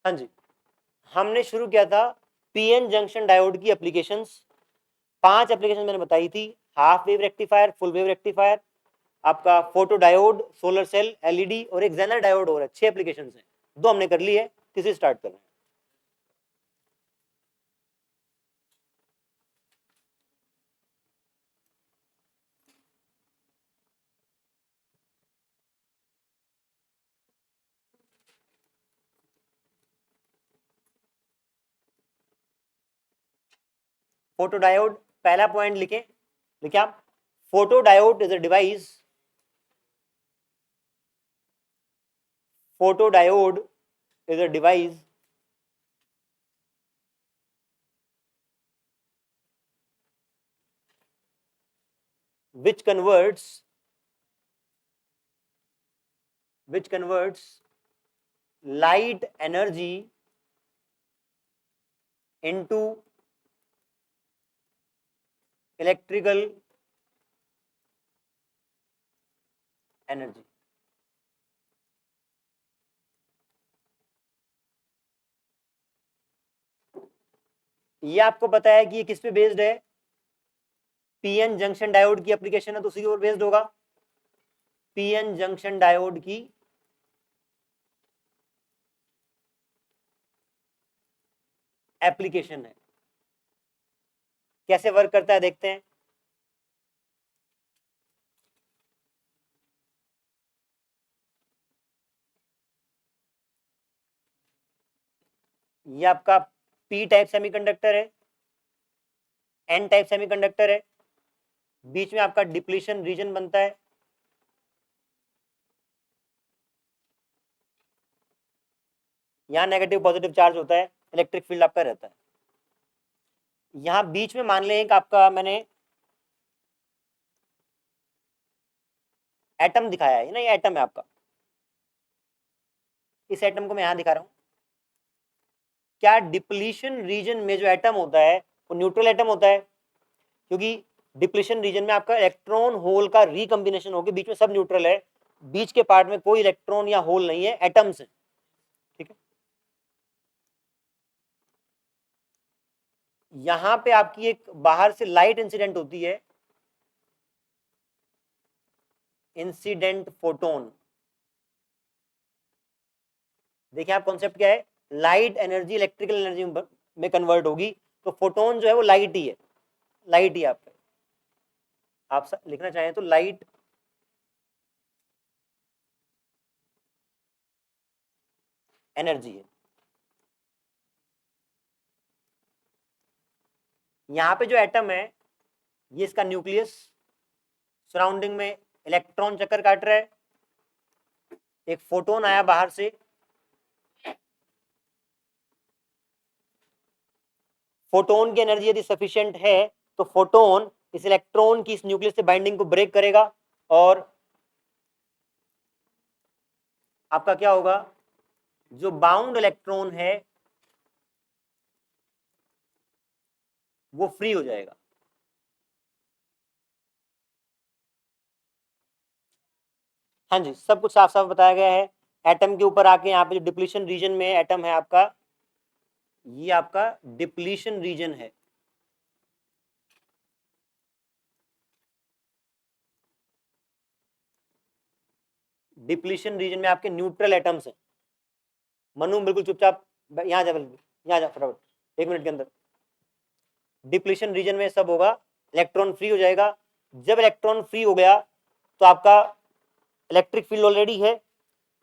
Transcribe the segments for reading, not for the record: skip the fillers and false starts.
हाँ जी, हमने शुरू किया था पीएन जंक्शन डायोड की एप्लीकेशंस। 5 एप्लीकेशन मैंने बताई थी, half wave rectifier, full wave rectifier, आपका photo diode, solar cell, LED और एक जेनर डायोड और है। 6 एप्लीकेशन है, 2 हमने कर ली है, तीसरी स्टार्ट कर रहे हैं। फोटो डायोड, पहला पॉइंट लिखे, लिखे आप, photo diode is a device, photo diode is a device which converts which converts light energy into electrical energy। ये आपको पता है कि ये किस पे बेस्ड है, पीएन जंक्शन डायोड की एप्लीकेशन है तो उसी के ऊपर बेस्ड होगा। पीएन जंक्शन डायोड की एप्लीकेशन है। कैसे वर्क करता है देखते हैं। ये आपका पी टाइप सेमीकंडक्टर है, एन टाइप सेमीकंडक्टर है, बीच में आपका डिप्लीशन रीजन बनता है, यहां नेगेटिव पॉजिटिव चार्ज होता है, इलेक्ट्रिक फील्ड आपका रहता है। यहां बीच में मान लें कि आपका मैंने एटम दिखाया है ना, ये एटम है आपका, इस एटम को मैं यहां दिखा रहा हूं। क्या डिप्लीशन रीजन में जो एटम होता है वो न्यूट्रल एटम होता है, क्योंकि डिप्लीशन रीजन में आपका इलेक्ट्रॉन होल का रिकॉम्बिनेशन होकर बीच में सब न्यूट्रल है, बीच के पार्ट में कोई इलेक्ट्रॉन या होल नहीं है, एटम्स है। ठीक है, यहां पे आपकी एक बाहर से लाइट इंसिडेंट होती है, इंसिडेंट फोटोन। देखिए आप कॉन्सेप्ट क्या है, लाइट एनर्जी इलेक्ट्रिकल एनर्जी में कन्वर्ट होगी, तो फोटोन जो है वो लाइट ही है, लाइट ही आपका, आप लिखना चाहें तो लाइट एनर्जी है। यहां पे जो एटम है ये इसका न्यूक्लियस, सराउंडिंग में इलेक्ट्रॉन चक्कर काट रहा है, एक फोटोन आया बाहर से, फोटोन की एनर्जी यदि सफिशिएंट है तो फोटोन इस इलेक्ट्रॉन की इस न्यूक्लियस से बाइंडिंग को ब्रेक करेगा और आपका क्या होगा, जो बाउंड इलेक्ट्रॉन है वो फ्री हो जाएगा। हाँ जी, सब कुछ साफ साफ बताया गया है। एटम के ऊपर आके यहाँ पे जो डिप्लीशन रीजन में एटम है आपका, ये आपका डिप्लीशन रीजन है। डिप्लीशन रीजन में आपके न्यूट्रल एटम्स हैं। मनु बिल्कुल चुपचाप यहाँ जा, यहाँ जा फटाफट 1 मिनट के अंदर। डिप्लीशन रीजन में सब होगा, इलेक्ट्रॉन फ्री हो जाएगा। जब इलेक्ट्रॉन फ्री हो गया तो आपका इलेक्ट्रिक फील्ड ऑलरेडी है,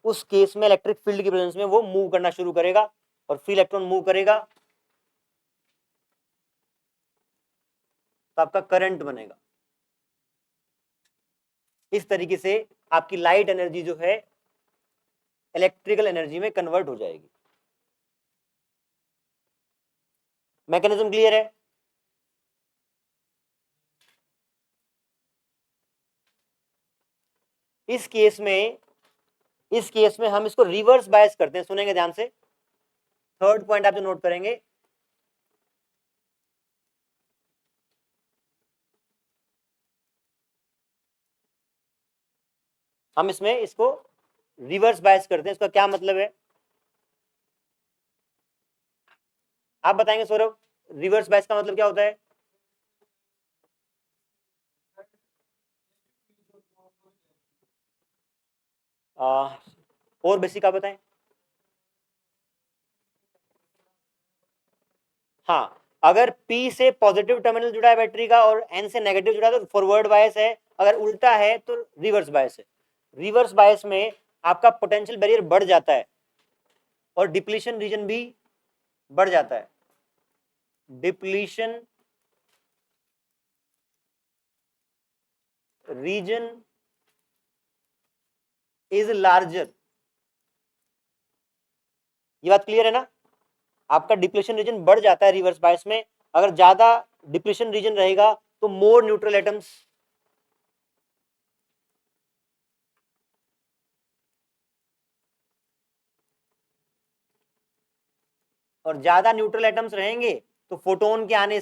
उस केस में इलेक्ट्रिक फील्ड की प्रेजेंस में वो मूव करना शुरू करेगा और फ्री इलेक्ट्रॉन मूव करेगा तो आपका करंट बनेगा। इस तरीके से आपकी लाइट एनर्जी जो है इलेक्ट्रिकल एनर्जी में कन्वर्ट हो जाएगी। मैकेनिज्म क्लियर है। इस केस में हम इसको रिवर्स बायस करते हैं, सुनेंगे ध्यान से। थर्ड पॉइंट आप जो नोट करेंगे, हम इसमें इसको रिवर्स बायस करते हैं। इसका क्या मतलब है, आप बताएंगे सौरभ, रिवर्स बायस का मतलब क्या होता है? और बेसिक आप बताएं। हाँ, अगर P से पॉजिटिव टर्मिनल जुड़ा है बैटरी का और N से नेगेटिव जुड़ा है तो फॉरवर्ड बायस है, अगर उल्टा है तो रिवर्स बायस है। रिवर्स बायस में आपका पोटेंशियल बैरियर बढ़ जाता है और डिप्लीशन रीजन भी बढ़ जाता है। Depletion region is larger. ये बात क्लियर है ना? आपका डिप्लीशन रीजन बढ़ जाता है रिवर्स बायस में, अगर ज्यादा डिप्लीशन रीजन रहेगा तो मोर न्यूट्रल एटम्स, और ज्यादा न्यूट्रल एटम्स रहेंगे तो फोटोन के आने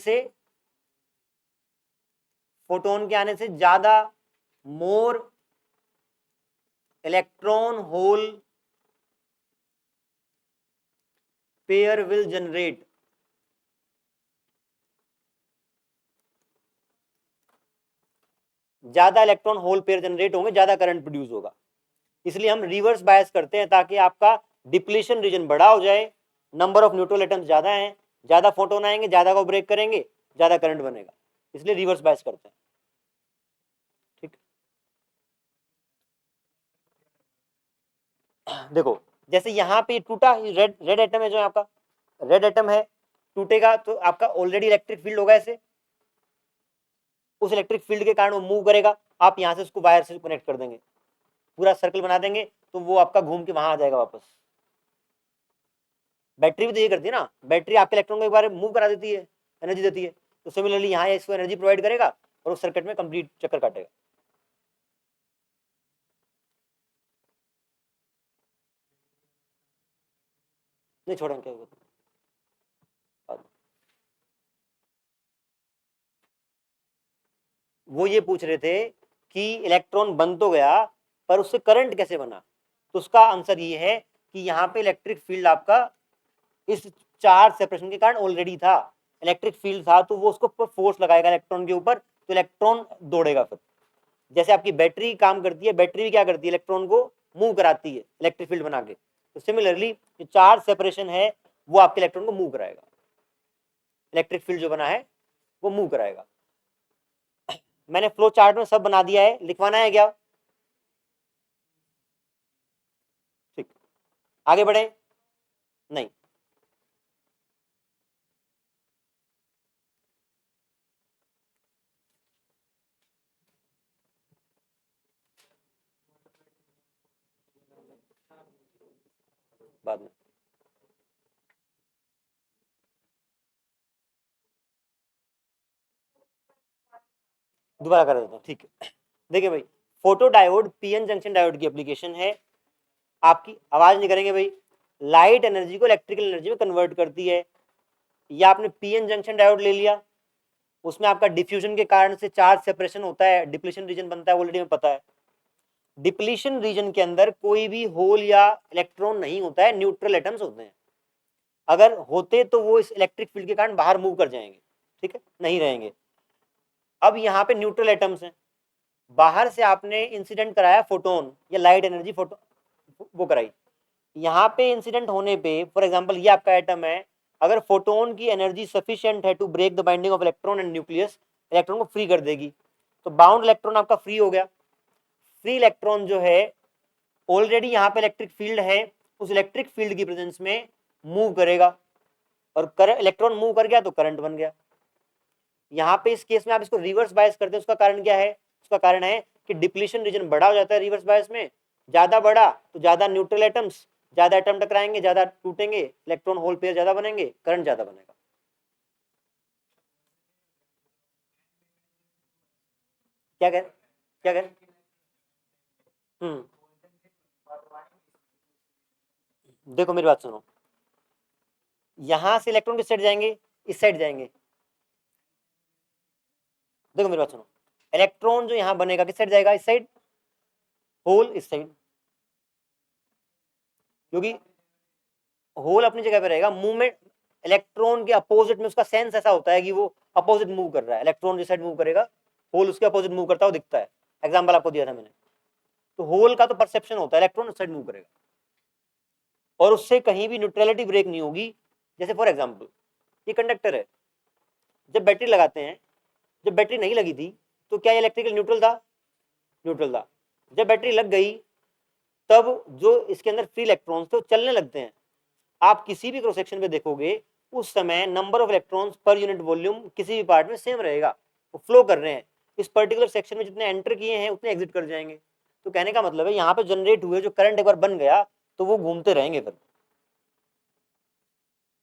से ज्यादा more electron hole pair will generate. ज्यादा इलेक्ट्रॉन होल पेयर जनरेट होंगे, ज्यादा करंट प्रोड्यूस होगा। इसलिए हम रिवर्स बायस करते हैं ताकि आपका डिप्लीशन रीजन बड़ा हो जाए, नंबर ऑफ न्यूट्रल एटम्स ज्यादा हैं, ज्यादा फोटोन आएंगे, ज्यादा को ब्रेक करेंगे, ज्यादा करंट बनेगा, इसलिए रिवर्स बायस करते हैं। ठीक, देखो जैसे यहाँ पे टूटा, रेड रेड एटम है जो आपका रेड एटम है, टूटेगा तो आपका ऑलरेडी इलेक्ट्रिक फील्ड होगा ऐसे, उस इलेक्ट्रिक फील्ड के कारण वो मूव करेगा, आप यहाँ से उसको वायर से कनेक्ट कर देंगे, पूरा सर्कल बना देंगे, तो वो आपका घूम के वहां आ जाएगा वापस। बैटरी भी तो ये करती है ना, बैटरी आपके इलेक्ट्रॉन को एक बार मूव करा देती है, एनर्जी देती है, तो सिमिलरली यहाँ इसको एनर्जी प्रोवाइड करेगा और उस सर्किट में कंप्लीट चक्कर काटेगा। नहीं छोड़ेंगे क्या वो ये पूछ रहे थे कि इलेक्ट्रॉन बन तो गया पर उससे करंट कैसे बना, तो उसका आंसर ये है कि यहाँ पे इलेक्ट्रिक फील्ड आपका इस चार्ज सेपरेशन के कारण ऑलरेडी था, इलेक्ट्रिक फील्ड था, तो वो उसको फोर्स लगाएगा इलेक्ट्रॉन के ऊपर, तो इलेक्ट्रॉन दौड़ेगा। फिर जैसे आपकी बैटरी काम करती है, बैटरी भी क्या करती है, इलेक्ट्रॉन को मूव कराती है इलेक्ट्रिक फील्ड बना के, तो सिमिलरली जो चार्ज सेपरेशन है वो आपके इलेक्ट्रॉन को मूव कराएगा, इलेक्ट्रिक फील्ड जो बना है वो मूव कराएगा। मैंने फ्लो चार्ट में सब बना दिया है, लिखवाना है क्या? ठीक, आगे बढ़े। नहीं, बाद में दोबारा कर देता हूँ, ठीक है। देखिए भाई, photo diode PN junction diode की एप्लीकेशन है, आपकी आवाज नहीं करेंगे भाई, लाइट एनर्जी को इलेक्ट्रिकल एनर्जी में कन्वर्ट करती है। या आपने पीएन जंक्शन डायोड ले लिया, उसमें आपका डिफ्यूजन के कारण से चार्ज सेपरेशन होता है, डिप्लीशन रीजन बनता है, ऑलरेडी में पता है। डिप्लीशन रीजन के अंदर कोई भी होल या इलेक्ट्रॉन नहीं होता है, न्यूट्रल एटम्स होते हैं, अगर होते तो वो इस इलेक्ट्रिक फील्ड के कारण बाहर मूव कर जाएंगे, ठीक है, नहीं रहेंगे। अब यहाँ पे न्यूट्रल एटम्स हैं, बाहर से आपने इंसिडेंट कराया फोटोन या लाइट एनर्जी फोटो वो कराई, यहाँ पे इंसिडेंट होने पे फॉर एग्जांपल ये आपका एटम है, अगर फोटोन की एनर्जी सफिशिएंट है to break the binding of electron and nucleus, electron को फ्री कर देगी, तो बाउंड इलेक्ट्रॉन आपका फ्री हो गया। फ्री इलेक्ट्रॉन जो है ऑलरेडी यहाँ पे इलेक्ट्रिक फील्ड है, उस इलेक्ट्रिक फील्ड की प्रेजेंस में मूव करेगा, और इलेक्ट्रॉन मूव कर गया तो करंट बन गया। यहाँ पे इस केस में आप इसको रिवर्स बायस करते हैं, उसका कारण क्या है? उसका कारण है कि डिप्लीशन रीजन बड़ा हो जाता है रिवर्स बायस में, ज्यादा बड़ा तो ज्यादा न्यूट्रल एटम्स, ज्यादा एटम टकराएंगे, ज्यादा टूटेंगे, इलेक्ट्रॉन होल पेयर ज्यादा बनेंगे, करंट ज्यादा बनेगा। क्या कह क्या कह हम्म, देखो मेरी बात सुनो, यहां से इलेक्ट्रॉन किस साइड जाएंगे? इस साइड जाएंगे। देखो मेरी बात सुनो, इलेक्ट्रॉन जो यहाँ बनेगा किस साइड जाएगा? इस साइड, होल इस साइड, क्योंकि होल अपनी जगह पे रहेगा, मूवमेंट इलेक्ट्रॉन के अपोजिट में उसका सेंस ऐसा होता है कि वो अपोजिट मूव कर रहा है, इलेक्ट्रॉन जिस साइड मूव करेगा होल उसके अपोजिट मूव करता है, वो दिखता है। एग्जाम्पल आपको दिया था मैंने। तो होल का तो परसेप्शन होता है, इलेक्ट्रॉन उस साइड मूव करेगा और उससे कहीं भी न्यूट्रलिटी ब्रेक नहीं होगी। जैसे फॉर एग्जाम्पल ये कंडक्टर है, जब बैटरी लगाते हैं, जब बैटरी नहीं लगी थी तो क्या ये इलेक्ट्रिकल न्यूट्रल था? न्यूट्रल था। जब बैटरी लग गई तब जो इसके अंदर फ्री इलेक्ट्रॉन्स थे वो चलने लगते हैं। आप किसी भी क्रॉस सेक्शन पे देखोगे उस समय number of electrons per unit volume किसी भी पार्ट में सेम रहेगा, वो फ्लो कर रहे हैं। इस पर्टिकुलर सेक्शन में जितने एंटर किए हैं उतने एग्जिट कर जाएंगे। तो कहने का मतलब है यहाँ पे जनरेट हुए जो करंट एक बार बन गया तो वो घूमते रहेंगे फिर।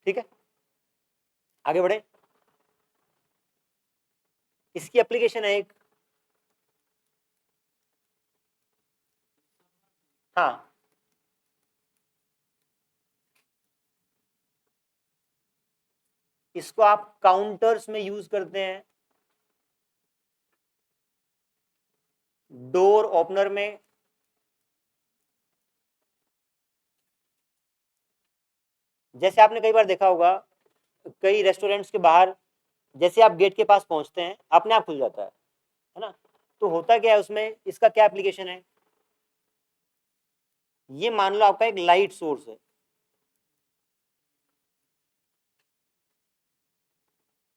ठीक है, आगे बढ़े। इसकी एप्लीकेशन है एक, हाँ इसको आप काउंटर्स में यूज करते हैं, डोर ओपनर में, जैसे आपने कई बार देखा होगा कई रेस्टोरेंट्स के बाहर जैसे आप गेट के पास पहुंचते हैं अपने आप खुल जाता है ना। तो होता क्या है उसमें, इसका क्या एप्लीकेशन है, ये मान लो आपका एक लाइट सोर्स है,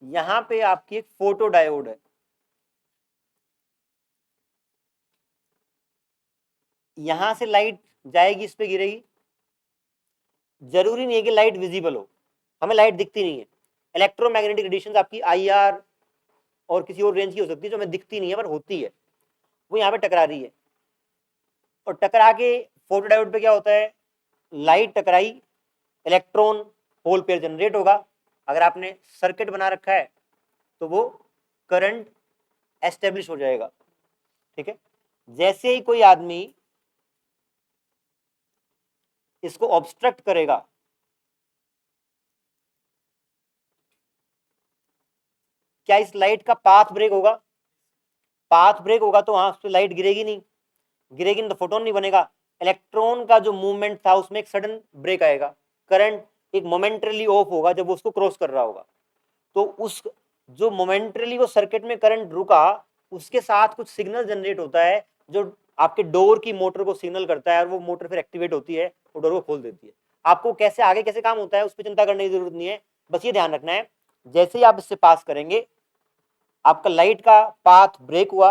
यहां पे आपकी एक फोटो डायोड है, यहां से लाइट जाएगी इस पे गिरेगी। जरूरी नहीं है कि लाइट विजिबल हो, हमें लाइट दिखती नहीं है। इलेक्ट्रोमैग्नेटिक रेडिएशन आपकी IR और किसी और रेंज की हो सकती है जो हमें दिखती नहीं है पर होती है, वो यहाँ पे टकरा रही है। और टकरा के फोटो डायोड पे क्या होता है, लाइट टकराई, इलेक्ट्रॉन होल पेयर जनरेट होगा। अगर आपने सर्किट बना रखा है तो वो करंट एस्टेब्लिश हो जाएगा। ठीक है, जैसे ही कोई आदमी इसको ऑब्स्ट्रक्ट करेगा, क्या इस लाइट का पाथ ब्रेक होगा? पाथ ब्रेक होगा तो वहां उस पर लाइट गिरेगी नहीं, गिरेगी नहीं तो फोटोन नहीं बनेगा। इलेक्ट्रॉन का जो मूवमेंट था उसमें एक सडन ब्रेक आएगा, करंट एक मोमेंटरली ऑफ होगा जब वो उसको क्रॉस कर रहा होगा। तो उस जो मोमेंटरली वो सर्किट में करंट रुका उसके साथ कुछ सिग्नल जनरेट होता है जो आपके डोर की मोटर को सिग्नल करता है और वो मोटर फिर एक्टिवेट होती है, वो डोर को खोल देती है। आपको कैसे आगे कैसे काम होता है उस पर चिंता करने की जरूरत नहीं है, बस ये ध्यान रखना है जैसे ही आप इससे पास करेंगे आपका लाइट का पाथ ब्रेक हुआ,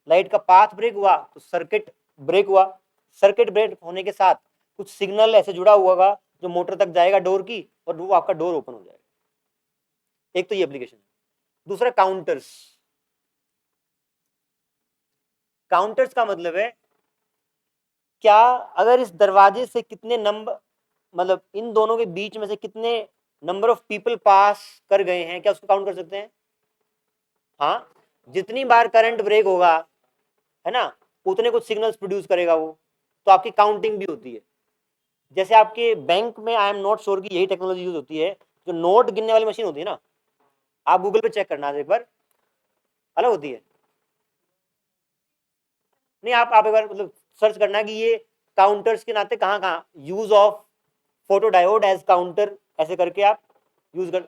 लाइट का पाथ ब्रेक हुआ तो सर्किट ब्रेक हुआ, सर्किट ब्रेक होने के साथ कुछ सिग्नल ऐसे जुड़ा हुआ होगा जो मोटर तक जाएगा डोर की और वो आपका डोर ओपन हो जाएगा। एक तो ये एप्लीकेशन है। दूसरा काउंटर्स, काउंटर्स का मतलब है क्या अगर इस दरवाजे से कितने नंबर, मतलब इन दोनों के बीच में से कितने नंबर ऑफ पीपल पास कर गए हैं, क्या उसको काउंट कर सकते हैं? हाँ, जितनी बार करंट ब्रेक होगा है ना उतने कुछ सिग्नल्स प्रोड्यूस करेगा वो, तो आपकी काउंटिंग भी होती है। जैसे आपके बैंक में आई एम नॉट श्योर कि यही टेक्नोलॉजी यूज होती है, जो नोट गिनने वाली मशीन होती है ना, आप गूगल पे चेक करना एक बार, अलग होती है। नहीं आप एक बार मतलब सर्च करना कि ये काउंटर्स के नाते कहाँ कहाँ use of photo diode as counter, ऐसे करके आप यूज कर,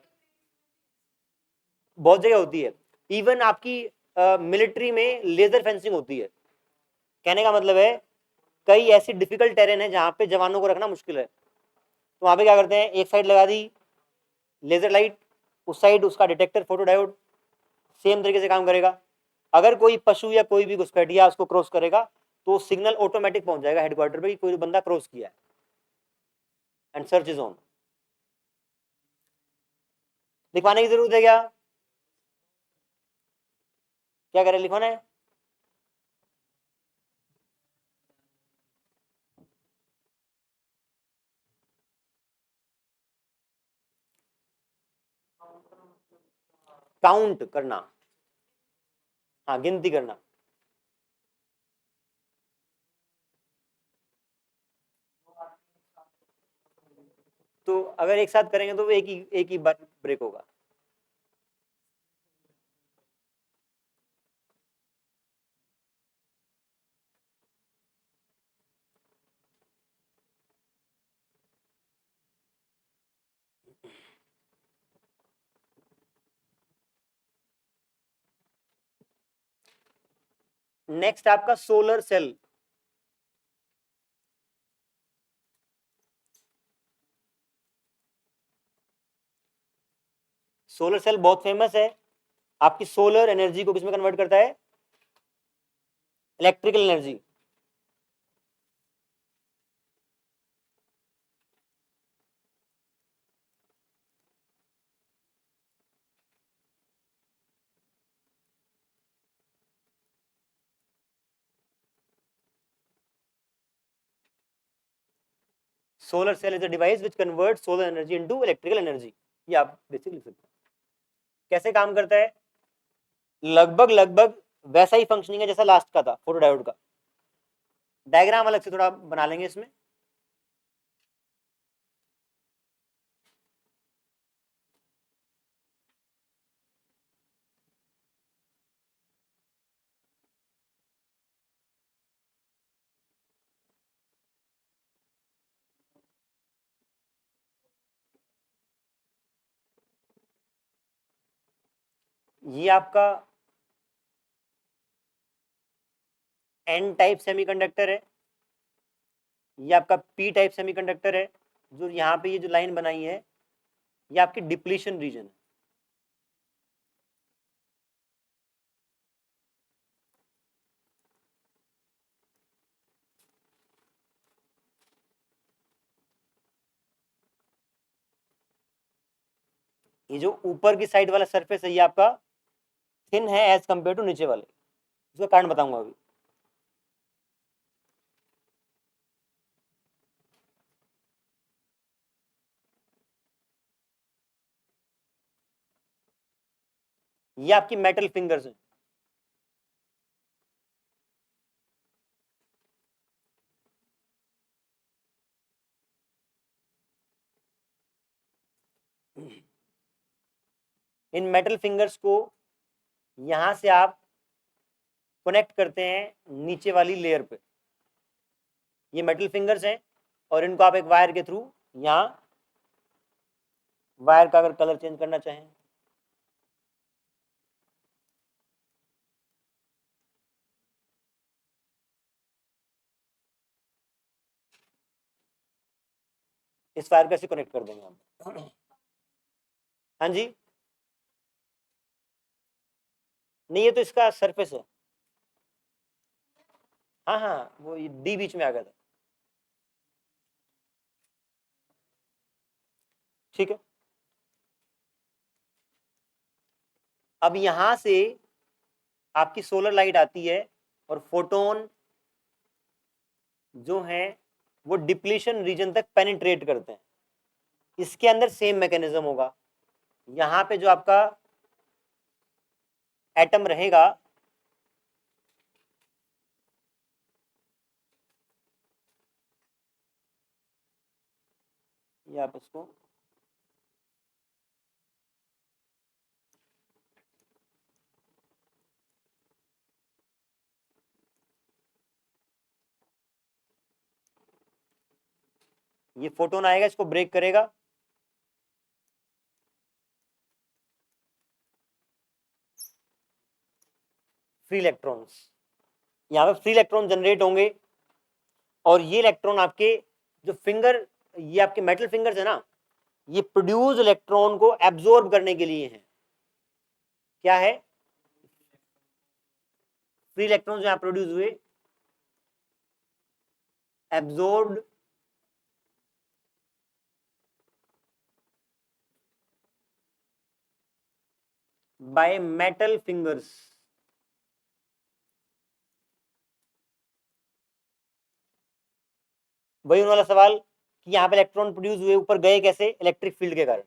बहुत जगह होती है। इवन आपकी मिलिट्री में लेजर फेंसिंग होती है। कहने का मतलब है कई ऐसी डिफिकल्ट टेरेन है जहां पे जवानों को रखना मुश्किल है, तो वहां पे क्या करते हैं एक साइड लगा दी लेजर लाइट, उस साइड उसका डिटेक्टर फोटो डायोड, सेम तरीके से काम करेगा। अगर कोई पशु या कोई भी घुसपैठिया उसको क्रॉस करेगा तो सिग्नल ऑटोमेटिक पहुंच जाएगा हेडक्वार्टर पे कि कोई बंदा क्रॉस किया है एंड सर्च इज ऑन। लिखवाने की जरूरत है क्या? क्या करें, लिखवाना है? काउंट करना, हाँ गिनती करना। तो अगर एक साथ करेंगे तो वो एक ही बार ब्रेक होगा। नेक्स्ट आपका सोलर सेल। सोलर सेल बहुत फेमस है, आपकी सोलर एनर्जी को किसमें कन्वर्ट करता है, electrical energy. Solar cell is a device which convert solar energy into electrical energy. ये आप बेसिक लिख सकते हैं। कैसे काम करता है, लगभग लगभग वैसा ही फंक्शनिंग है जैसा लास्ट का था फोटो डायोड का। डायग्राम अलग से थोड़ा बना लेंगे इसमें। ये आपका एन टाइप सेमीकंडक्टर है, ये आपका पी टाइप सेमीकंडक्टर है। जो यहाँ पे ये जो लाइन बनाई है ये आपकी डिप्लीशन रीजन है। ये जो ऊपर की साइड वाला सरफेस है ये आपका थिन है एज कंपेयर टू नीचे वाले, इसका कारण बताऊंगा अभी। ये आपकी मेटल फिंगर्स हैं। इन मेटल फिंगर्स को यहां से आप कनेक्ट करते हैं नीचे वाली लेयर पे। ये मेटल फिंगर्स हैं और इनको आप एक वायर के थ्रू यहाँ, वायर का अगर कलर चेंज करना चाहें इस वायर को ऐसे कनेक्ट कर देंगे हम। हाँ जी, नहीं ये तो इसका सरफेस है। हाँ हाँ, वो डी बीच में आ गया था। ठीक है, अब यहां से आपकी सोलर लाइट आती है और फोटोन जो है वो डिप्लीशन रीजन तक पेनिट्रेट करते हैं। इसके अंदर सेम मैकेनिज्म होगा। यहाँ पे जो आपका एटम रहेगा ये आप इसको ये फोटोन आएगा, इसको ब्रेक करेगा, फ्री इलेक्ट्रॉन्स, यहाँ पे फ्री इलेक्ट्रॉन जनरेट होंगे और ये इलेक्ट्रॉन आपके जो फिंगर, ये आपके मेटल फिंगर्स है ना, ये प्रोड्यूस इलेक्ट्रॉन को एब्जॉर्ब करने के लिए है। क्या है, फ्री इलेक्ट्रॉन जो यहाँ प्रोड्यूस हुए, एब्जॉर्ब्ड बाय मेटल फिंगर्स। वही वाला सवाल कि यहाँ पे इलेक्ट्रॉन प्रोड्यूस हुए, ऊपर गए कैसे, इलेक्ट्रिक फील्ड के कारण।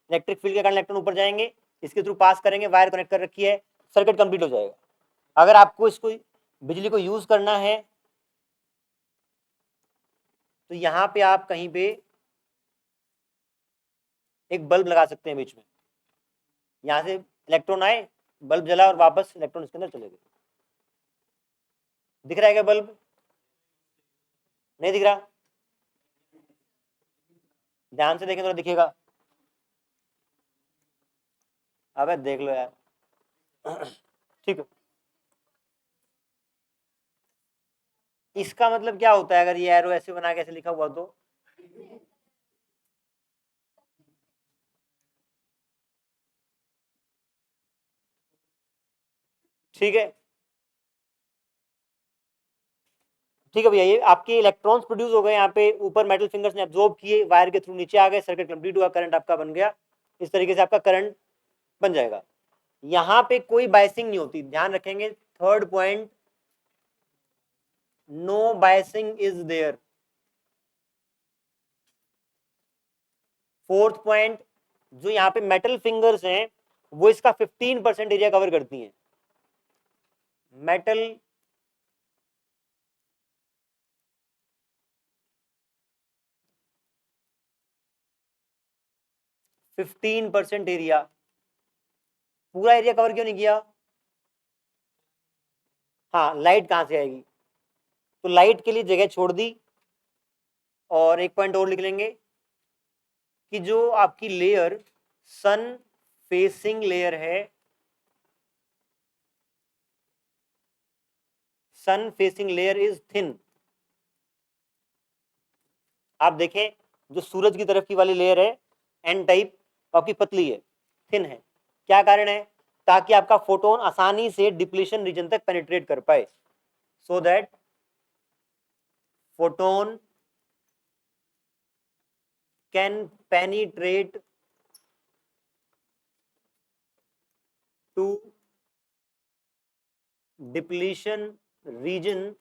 इलेक्ट्रिक फील्ड के कारण इलेक्ट्रॉन ऊपर जाएंगे, इसके थ्रू पास करेंगे, वायर कनेक्ट कर रखी है, सर्किट कंप्लीट हो जाएगा। अगर आपको इसको बिजली को यूज करना है तो यहाँ पे आप कहीं पे एक बल्ब लगा सकते हैं बीच में, यहाँ से इलेक्ट्रॉन आए, बल्ब जला और वापस इलेक्ट्रॉन इसके अंदर चले गए। दिख रहा है क्या बल्ब, नहीं दिख रहा, ध्यान से देखें तो दिखेगा। अबे देख लो यार। ठीक है, इसका मतलब क्या होता है अगर ये एरो ऐसे बना के ऐसे लिखा हुआ तो? ठीक है, ठीक है भैया, ये आपके इलेक्ट्रॉन्स प्रोड्यूस हो गए यहाँ पे, ऊपर मेटल फिंगर्स ने एब्जॉर्ब किए, वायर के थ्रू नीचे आ गए, सर्किट कंप्लीट हुआ, करंट आपका बन गया। इस तरीके से आपका करंट बन जाएगा। यहाँ पे कोई बायसिंग नहीं होती, ध्यान रखेंगे। Third point, no biasing is there. Fourth point, जो यहाँ पे मेटल फिंगर्स हैं वो इसका 15% एरिया कवर करती हैं। मेटल 15% एरिया, पूरा एरिया कवर क्यों नहीं किया? हाँ, लाइट कहां से आएगी? तो लाइट के लिए जगह छोड़ दी। और एक पॉइंट और लिख लेंगे कि जो आपकी लेयर सन फेसिंग लेयर है, सन फेसिंग लेयर इज थिन। आप देखें, जो सूरज की तरफ की वाली लेयर है एन टाइप, आपकी पतली है, थिन है। क्या कारण है? ताकि आपका फोटोन आसानी से डिप्लीशन रीजन तक पेनिट्रेट कर पाए, so that photon can penetrate to depletion region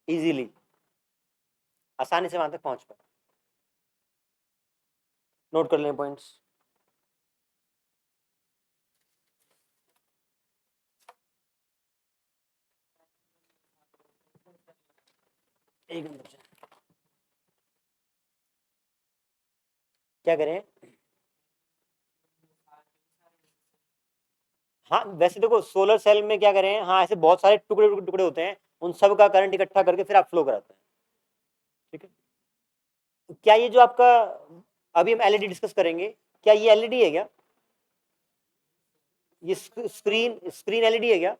easily, आसानी से वहां तक पहुंच पाए। नोट कर लें पॉइंट्स। एक मिनट, क्या करें? हाँ, वैसे देखो सोलर सेल में क्या करें, हाँ ऐसे बहुत सारे टुकड़े टुकड़े टुकड़े होते हैं, उन सब का करंट इकट्ठा करके फिर आप फ्लो कराते हैं। ठीक है, तो क्या ये जो आपका, अभी हम एलईडी डिस्कस करेंगे, क्या ये एलईडी है क्या? ये स्क्रीन स्क्रीन एलईडी है क्या?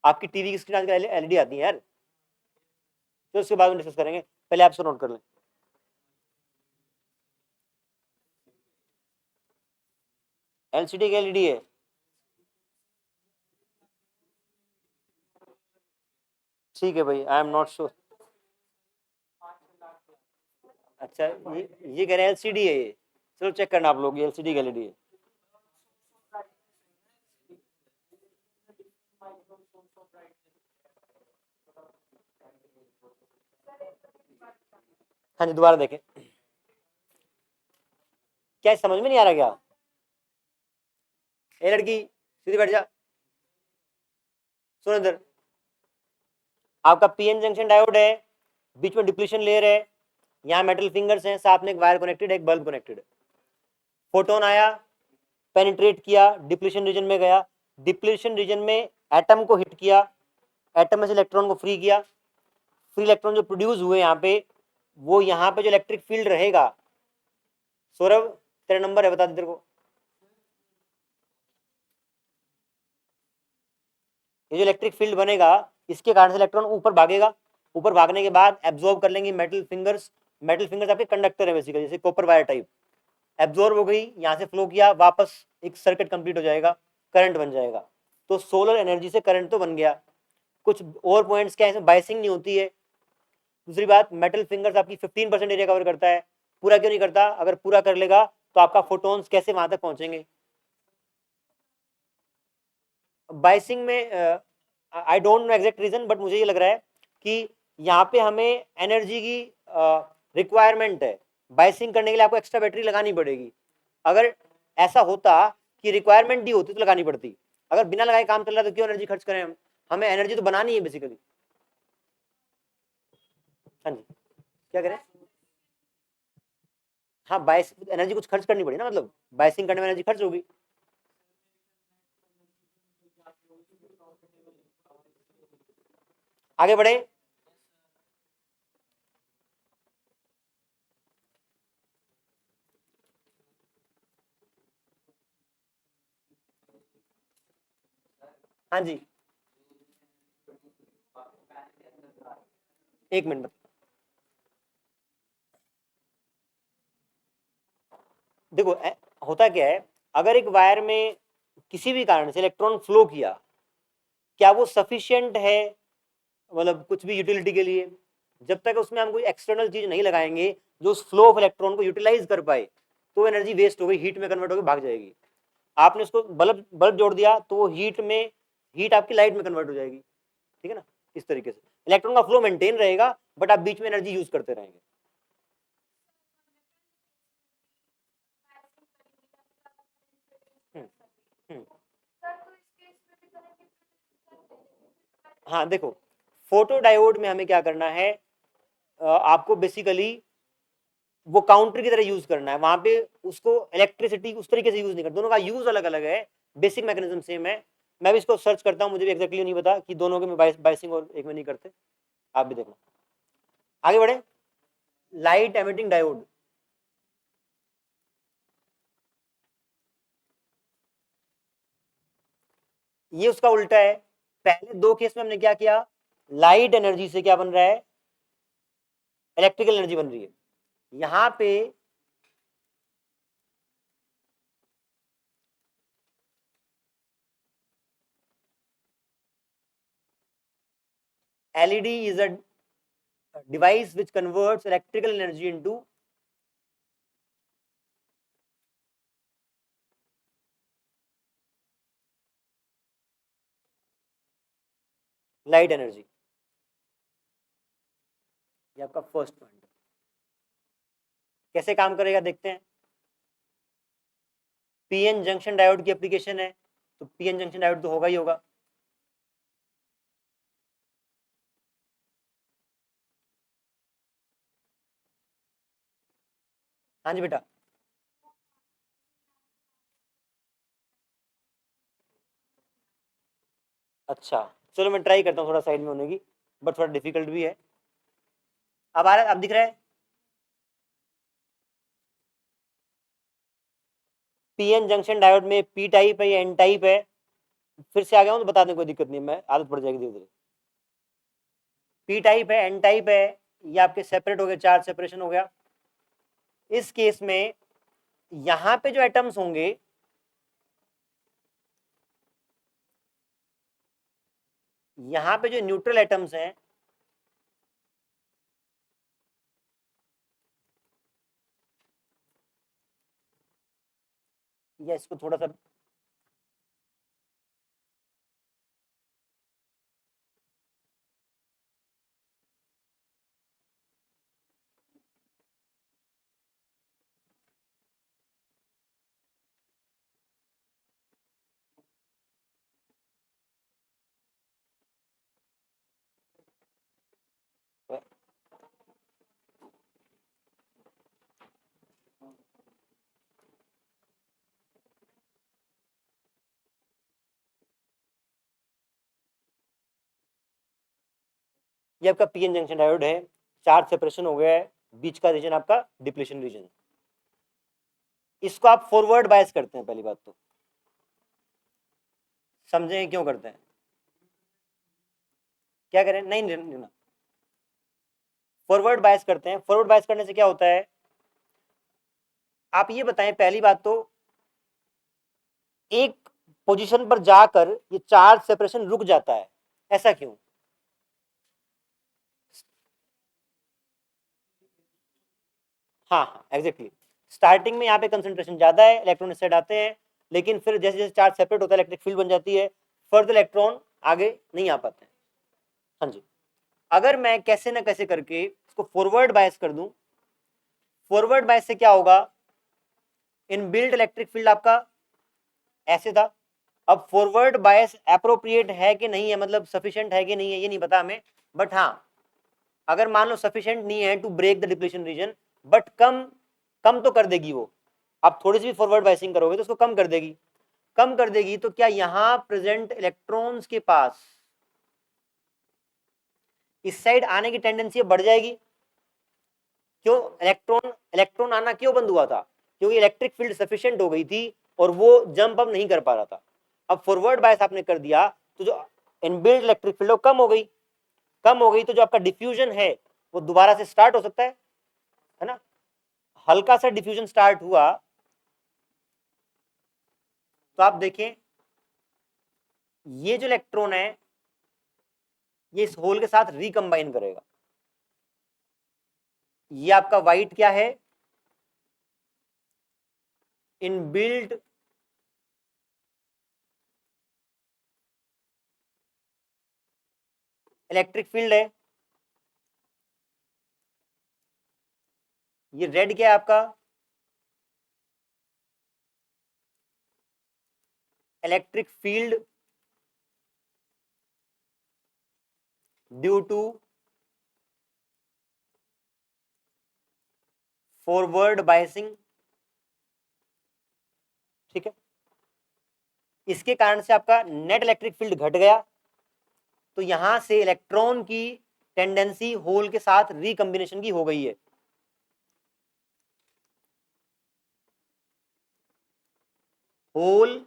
आपकी टीवी की स्क्रीन आजकल एलईडी आती है यार। तो उसके बाद में डिस्कस करेंगे, पहले आप इसको नोट कर लें। एलसीडी की एलईडी है? ठीक है भाई, आई एम नॉट श्योर। अच्छा, ये कह रहे हैं एलसीडी है ये। चलो चेक करना आप लोग, ये एलसीडी की एलईडी है। हाँ जी, दोबारा देखें। क्या समझ में नहीं आ रहा क्या? ए लड़की, सीधी बैठ जा, सुन इधर। आपका पीएन जंक्शन डायोड है, बीच में डिप्लीशन लेयर है, यहाँ मेटल फिंगर्स हैं, साथ में एक वायर कनेक्टेड है, एक बल्ब कनेक्टेड है। फोटोन आया, पेनिट्रेट किया, डिप्लीशन रीजन में गया, डिप्लीशन रीजन में एटम को हिट किया, एटम में से इलेक्ट्रॉन को फ्री किया, फ्री इलेक्ट्रॉन जो प्रोड्यूस हुए यहाँ पे, वो यहाँ पे जो इलेक्ट्रिक फील्ड रहेगा, सौरभ तेरा नंबर है, बता दे तेरे को। ये जो इलेक्ट्रिक फील्ड बनेगा, इसके कारण से इलेक्ट्रॉन ऊपर भागेगा, ऊपर भागने के बाद एब्जॉर्ब कर लेंगे मेटल फिंगर्स। मेटल फिंगर्स आपके कंडक्टर है बेसिकली, जैसे कॉपर वायर टाइप। एब्जॉर्ब हो गई, यहाँ से फ्लो किया वापस, एक सर्किट कंप्लीट हो जाएगा, करंट बन जाएगा। तो सोलर एनर्जी से करंट तो बन गया। कुछ और पॉइंट्स क्या है, बाइसिंग नहीं होती है। दूसरी बात, मेटल फिंगर्स आपकी 15% एरिया कवर करता है, पूरा क्यों नहीं करता? अगर पूरा कर लेगा तो आपका फोटोन्स कैसे वहां तक पहुंचेंगे? बाइसिंग में I don't know exact reason, but मुझे ये लग रहा है कि यहाँ पे हमें एनर्जी की रिक्वायरमेंट है। बाइसिंग करने के लिए आपको एक्स्ट्रा बैटरी लगानी पड़ेगी। अगर ऐसा होता कि रिक्वायरमेंट ही होती तो लगानी पड़ती, अगर बिना लगाए काम चल रहा है तो क्यों एनर्जी खर्च करें हम? हमें एनर्जी तो बनानी है बेसिकली। हाँ जी, क्या करें? हाँ, बाइस एनर्जी कुछ खर्च करनी पड़ी ना, मतलब बाइसिंग करने में एनर्जी खर्च होगी। आगे बढ़े। हाँ जी, एक मिनट। देखो होता क्या है, अगर एक वायर में किसी भी कारण से इलेक्ट्रॉन फ्लो किया, क्या वो सफिशिएंट है मतलब कुछ भी यूटिलिटी के लिए? जब तक उसमें हम कोई एक्सटर्नल चीज नहीं लगाएंगे जो उस फ्लो ऑफ इलेक्ट्रॉन को यूटिलाइज कर पाए, तो एनर्जी वेस्ट हो गई, हीट में कन्वर्ट होकर भाग जाएगी। आपने उसको बल्ब बल्ब जोड़ दिया तो वो हीट आपकी लाइट में कन्वर्ट हो जाएगी, ठीक है ना। इस तरीके से इलेक्ट्रॉन का फ्लो मेंटेन रहेगा, बट आप बीच में एनर्जी यूज करते रहेंगे। हम्म, हम्म। हाँ देखो, फोटो डायोड में हमें क्या करना है, आपको बेसिकली वो काउंटर की तरह यूज करना है। वहां पे उसको इलेक्ट्रिसिटी उस तरीके से यूज नहीं करना, दोनों का यूज अलग अलग है, बेसिक मैकेनिज्म सेम है। मैं भी इसको सर्च करता हूँ, मुझे भी एक्जैक्टली नहीं पता कि दोनों के में बाइसिंग और एक में नहीं करते। आप भी देखना। आगे बढ़े। लाइट एमिटिंग डायोड, ये उसका उल्टा है। पहले दो केस में हमने क्या किया, लाइट एनर्जी से क्या बन रहा है, इलेक्ट्रिकल एनर्जी बन रही है। यहां पे LED is a device which converts electrical energy into light energy. ये आपका फर्स्ट पॉइंट। कैसे काम करेगा देखते हैं। पीएन जंक्शन डायोड की एप्लीकेशन है, तो पीएन जंक्शन डायोड तो होगा ही होगा। हाँ जी बेटा। अच्छा, चलो मैं ट्राई करता हूँ थोड़ा साइड में होने की, बट थोड़ा डिफिकल्ट भी है। अब आ रहा है, अब दिख रहा है। पीएन जंक्शन डायोड में पी टाइप है या एन टाइप है, फिर से आ गया हूँ तो बता दें, कोई दिक्कत नहीं, मैं आदत पड़ जाएगी धीरे धीरे। पी टाइप है, एन टाइप है, ये आपके सेपरेट हो गए, चार्ज सेपरेशन हो गया। इस केस में यहां पे जो एटम्स होंगे, यहां पे जो न्यूट्रल एटम्स हैं, या इसको थोड़ा सा ये आपका पीएन जंक्शन डायोड है, चार्ज सेपरेशन हो गया है, बीच का रीजन आपका डिप्लीशन रीजन। इसको आप फॉरवर्ड बायस करते हैं, पहली बात तो समझेंगे क्यों करते हैं। क्या करें, नहीं लेना, फॉरवर्ड बायस करते हैं। फॉरवर्ड बायस करने से क्या होता है, आप ये बताएं पहली बात तो, एक पोजीशन पर जाकर ये चार्ज सेपरेशन रुक जाता है, ऐसा क्यों? हाँ हाँ एग्जैक्टली, स्टार्टिंग में यहाँ पे कंसंट्रेशन ज्यादा है, इलेक्ट्रॉन इस साइड आते हैं, लेकिन फिर जैसे जैसे चार्ज सेपरेट होता है, इलेक्ट्रिक फील्ड बन जाती है, फर्दर इलेक्ट्रॉन आगे नहीं आ पाते हैं। हाँ जी। अगर मैं कैसे ना कैसे करके इसको फॉरवर्ड बायस कर दूं, फॉरवर्ड बायस से क्या होगा, इन बिल्ट इलेक्ट्रिक फील्ड आपका ऐसे था। अब फॉरवर्ड बायस अप्रोप्रिएट है कि नहीं है, मतलब सफिशिएंट है कि नहीं है, ये नहीं पता हमें, बट हाँ, अगर मान लो सफिशिएंट नहीं है to break the depletion region, but कम कम तो कर देगी वो। आप थोड़ी सी भी फॉरवर्ड बायसिंग करोगे तो उसको कम कर देगी। कम कर देगी तो क्या यहां प्रेजेंट इलेक्ट्रॉन्स के पास इस साइड आने की टेंडेंसी बढ़ जाएगी? क्यों? इलेक्ट्रॉन इलेक्ट्रॉन आना क्यों बंद हुआ था? क्योंकि इलेक्ट्रिक फील्ड सफिशिएंट हो गई थी और वो जंप अप नहीं कर पा रहा था। अब फॉरवर्ड बायस आपने कर दिया तो जो इनबिल्ट इलेक्ट्रिक फील्ड कम हो गई, तो जो आपका डिफ्यूजन है वो दोबारा से स्टार्ट हो सकता है ना। हल्का सा डिफ्यूजन स्टार्ट हुआ तो आप देखें ये जो इलेक्ट्रॉन है ये इस होल के साथ रिकंबाइन करेगा। ये आपका वाइट क्या है, इनबिल्ट इलेक्ट्रिक फील्ड है। ये रेड क्या है आपका, electric field due to forward biasing, ठीक है। इसके कारण से आपका नेट इलेक्ट्रिक फील्ड घट गया, तो यहां से इलेक्ट्रॉन की टेंडेंसी होल के साथ रिकंबिनेशन की हो गई है। Hole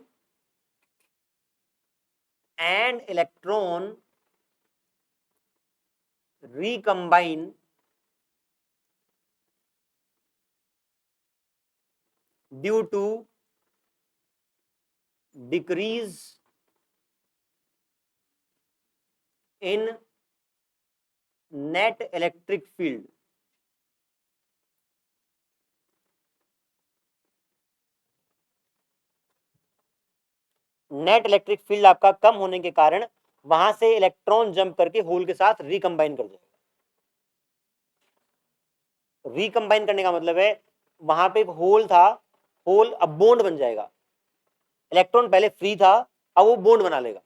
and electron recombine due to decrease in net electric field। Net electric field आपका कम होने के कारण वहां से इलेक्ट्रॉन जंप करके होल के साथ रिकंबाइन कर जाएगा। रिकंबाइन करने का मतलब है वहां पे एक होल था, होल अब बॉन्ड बन जाएगा। इलेक्ट्रॉन पहले फ्री था, अब वो बॉन्ड बना लेगा।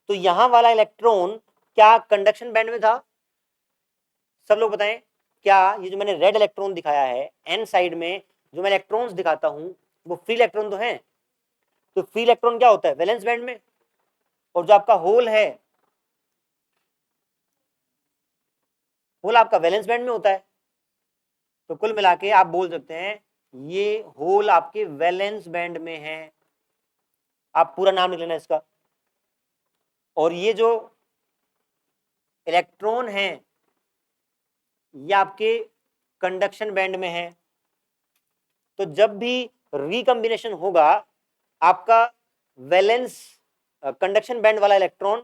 तो यहां वाला इलेक्ट्रॉन क्या कंडक्शन बैंड में था, सब लोग बताएं। क्या ये जो मैंने रेड इलेक्ट्रॉन दिखाया है एन साइड में, जो मैं इलेक्ट्रॉन्स दिखाता हूं वो फ्री इलेक्ट्रॉन तो है। तो फ्री इलेक्ट्रॉन क्या होता है, वैलेंस बैंड में। और जो आपका होल है, होल आपका वैलेंस बैंड में होता है। तो कुल मिला के आप बोल सकते हैं ये होल आपके वैलेंस बैंड में है। आप पूरा नाम लिख लेना इसका। और ये जो इलेक्ट्रॉन है ये आपके कंडक्शन बैंड में है। तो जब भी रिकंबिनेशन होगा आपका वैलेंस कंडक्शन बैंड वाला इलेक्ट्रॉन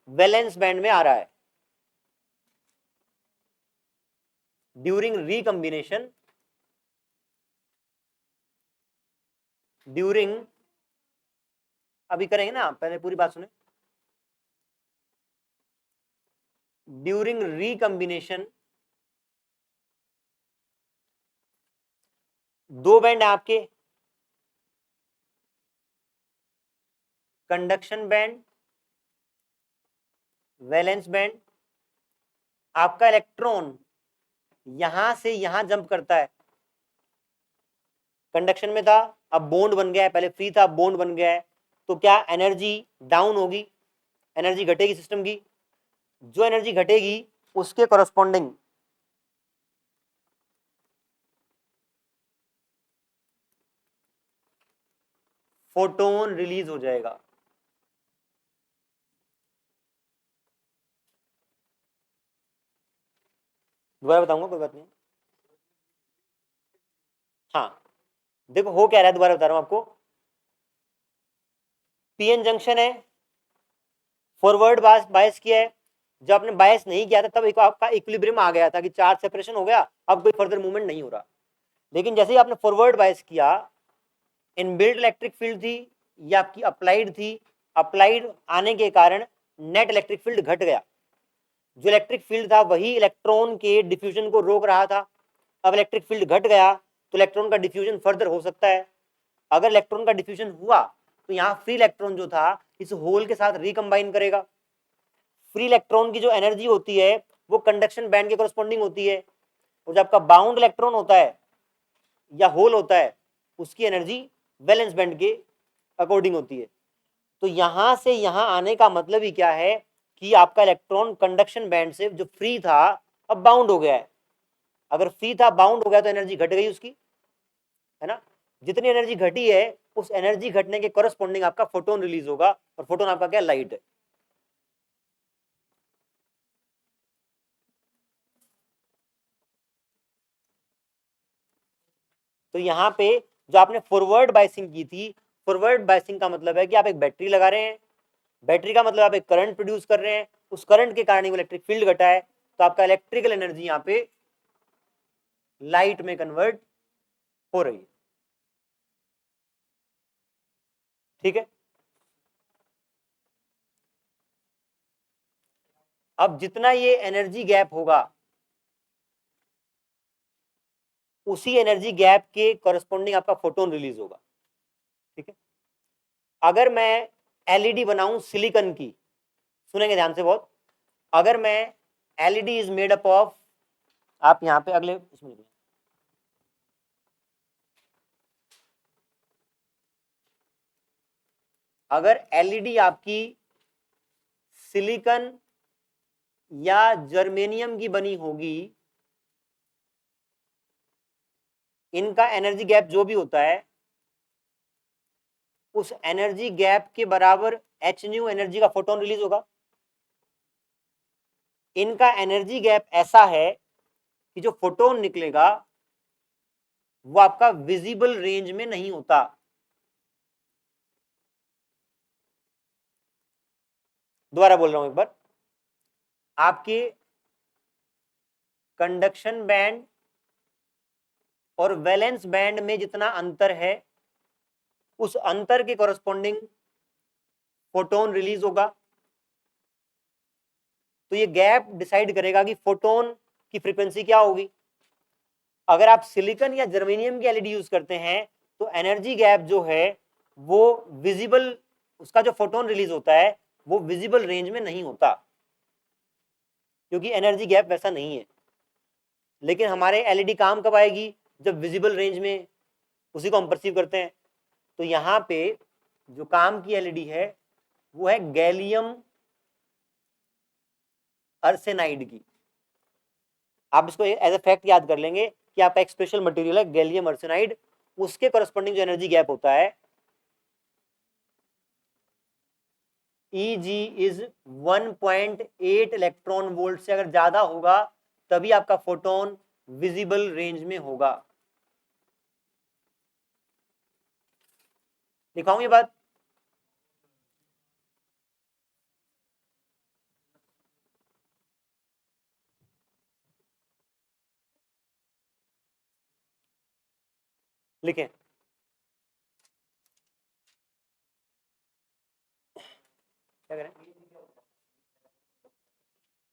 वैलेंस बैंड में आ रहा है। ड्यूरिंग रिकंबिनेशन, ड्यूरिंग, अभी करेंगे ना, पहले पूरी बात सुने। ड्यूरिंग रिकंबिनेशन दो बैंड है आपके, कंडक्शन बैंड, वैलेंस बैंड। आपका इलेक्ट्रॉन यहां से यहां जंप करता है, कंडक्शन में था अब बॉन्ड बन गया है, पहले फ्री था बॉन्ड बन गया है। तो क्या एनर्जी डाउन होगी, एनर्जी घटेगी सिस्टम की। जो एनर्जी घटेगी उसके कॉरस्पॉन्डिंग फोटोन रिलीज हो जाएगा। दोबारा बताऊंगा, कोई बात नहीं। हाँ देखो हो क्या रहा है, दोबारा बता रहा हूं आपको। पीएन जंक्शन है, फॉरवर्ड बायस किया है। जब आपने बायस नहीं किया था तब एक आपका इक्विलिब्रियम आ गया था कि चार्ज सेपरेशन हो गया, अब कोई फर्दर मूवमेंट नहीं हो रहा। लेकिन जैसे ही आपने फॉरवर्ड बायस किया, इनबिल्ट इलेक्ट्रिक फील्ड थी या आपकी अप्लाइड थी, अप्लाइड आने के कारण नेट इलेक्ट्रिक फील्ड घट गया। जो इलेक्ट्रिक फील्ड था वही इलेक्ट्रॉन के डिफ्यूजन को रोक रहा था। अब इलेक्ट्रिक फील्ड घट गया तो इलेक्ट्रॉन का डिफ्यूजन फर्दर हो सकता है। अगर इलेक्ट्रॉन का डिफ्यूजन हुआ तो यहाँ फ्री इलेक्ट्रॉन जो था इस होल के साथ रिकंबाइन करेगा। फ्री इलेक्ट्रॉन की जो एनर्जी होती है वो कंडक्शन बैंड के कॉरस्पॉन्डिंग होती है, और जब आपका बाउंड इलेक्ट्रॉन होता है या होल होता है उसकी एनर्जी वैलेंस बैंड के अकॉर्डिंग होती है। तो यहां से यहां आने का मतलब ही क्या है कि आपका इलेक्ट्रॉन कंडक्शन बैंड से जो फ्री था अब बाउंड हो गया है। अगर फ्री था बाउंड हो गया तो एनर्जी घट गई उसकी, है ना। जितनी एनर्जी घटी है उस एनर्जी घटने के कॉरस्पॉन्डिंग आपका फोटोन रिलीज होगा, और फोटोन आपका क्या, लाइट है। तो यहाँ पे जो आपने फॉरवर्ड बायसिंग की थी, फॉरवर्ड बायसिंग का मतलब है कि आप एक बैटरी लगा रहे हैं, बैटरी का मतलब आप एक करंट प्रोड्यूस कर रहे हैं, उस करंट के कारण इलेक्ट्रिक फील्ड घटा है, तो आपका इलेक्ट्रिकल एनर्जी यहाँ पे लाइट में कन्वर्ट हो रही है। ठीक है, अब जितना ये एनर्जी गैप होगा उसी एनर्जी गैप के कॉरेस्पॉन्डिंग आपका फोटोन रिलीज होगा। ठीक है, अगर मैं एलईडी बनाऊं सिलिकॉन की, सुनेंगे ध्यान से बहुत, अगर मैं LED is made up of, आप यहां पे अगले इसमें, अगर एलईडी आपकी सिलिकॉन या जर्मेनियम की बनी होगी, इनका एनर्जी गैप जो भी होता है उस एनर्जी गैप के बराबर एच न्यू एनर्जी का फोटोन रिलीज होगा। इनका एनर्जी गैप ऐसा है कि जो फोटोन निकलेगा वो आपका विजिबल रेंज में नहीं होता। दोबारा बोल रहा हूं एक बार, आपके कंडक्शन बैंड और वैलेंस बैंड में जितना अंतर है उस अंतर के कॉरेस्पॉन्डिंग फोटोन रिलीज होगा। तो ये गैप डिसाइड करेगा कि फोटोन की फ्रीक्वेंसी क्या होगी। अगर आप सिलिकॉन या जर्मेनियम की एलईडी यूज करते हैं तो एनर्जी गैप जो है वो विजिबल, उसका जो फोटोन रिलीज होता है वो विजिबल रेंज में नहीं होता, क्योंकि एनर्जी गैप वैसा नहीं है। लेकिन हमारे एलईडी काम कब आएगी, जब विजिबल रेंज में उसी को हम परसीव करते हैं। तो यहाँ पे जो काम की एलईडी है वो है गैलियम आर्सेनाइड की। आप इसको एज ए फैक्ट याद कर लेंगे कि आपका एक स्पेशल मटेरियल है गैलियम आर्सेनाइड, उसके कॉरेस्पॉन्डिंग जो एनर्जी गैप होता है Eg इज 1.8 इलेक्ट्रॉन वोल्ट से अगर ज्यादा होगा तभी आपका फोटोन विजिबल रेंज में होगा। दिखाऊं ये बात? लिखें, क्या करें,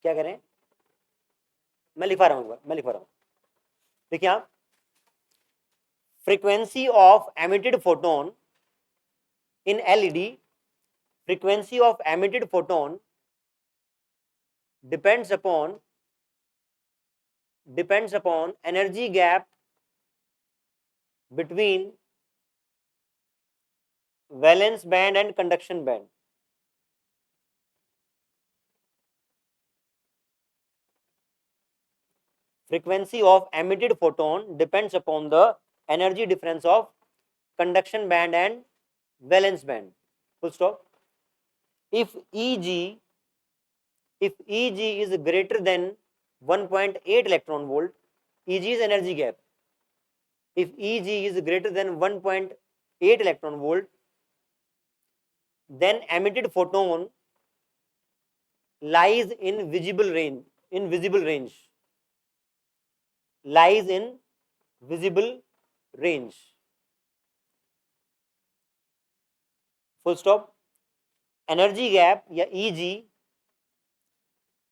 क्या करें, मैं लिखवा रहा हूं, मैं लिखवा रहा हूं। देखिए आप, frequency of emitted photon in LED, frequency of emitted photon depends upon energy gap between valence band and conduction band. Frequency of emitted photon depends upon the energy difference of conduction band and valence band. Full stop. If Eg is greater than 1.8 electron volt, Eg is energy gap. If Eg is greater than 1.8 electron volt, then emitted photon lies in visible range. Lies in visible range. Full stop. Energy gap या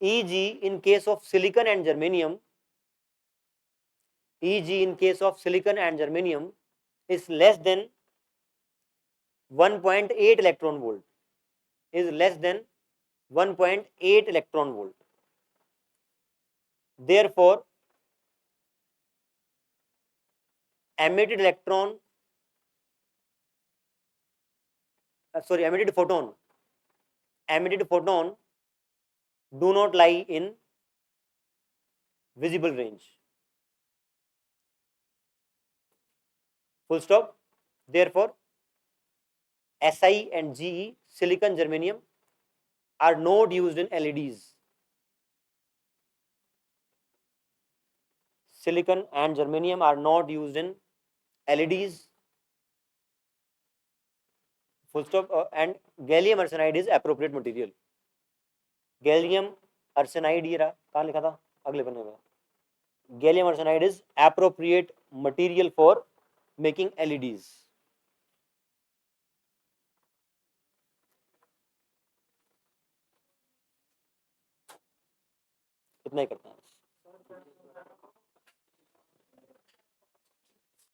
Eg in case of silicon and germanium, Eg in case of silicon and germanium is less than 1.8 electron volt, is less than 1.8 electron volt. Therefore, emitted photon do not lie in visible range. Full stop. Therefore, Si and Ge, silicon, germanium, are not used in LEDs. Silicon and germanium are not used in LEDs, full stop, and gallium arsenide is appropriate material. Gallium arsenide, ये रहा, कहाँ लिखा था, अगले पन्ने में, gallium arsenide is appropriate material for making LEDs. इतना ही करता है.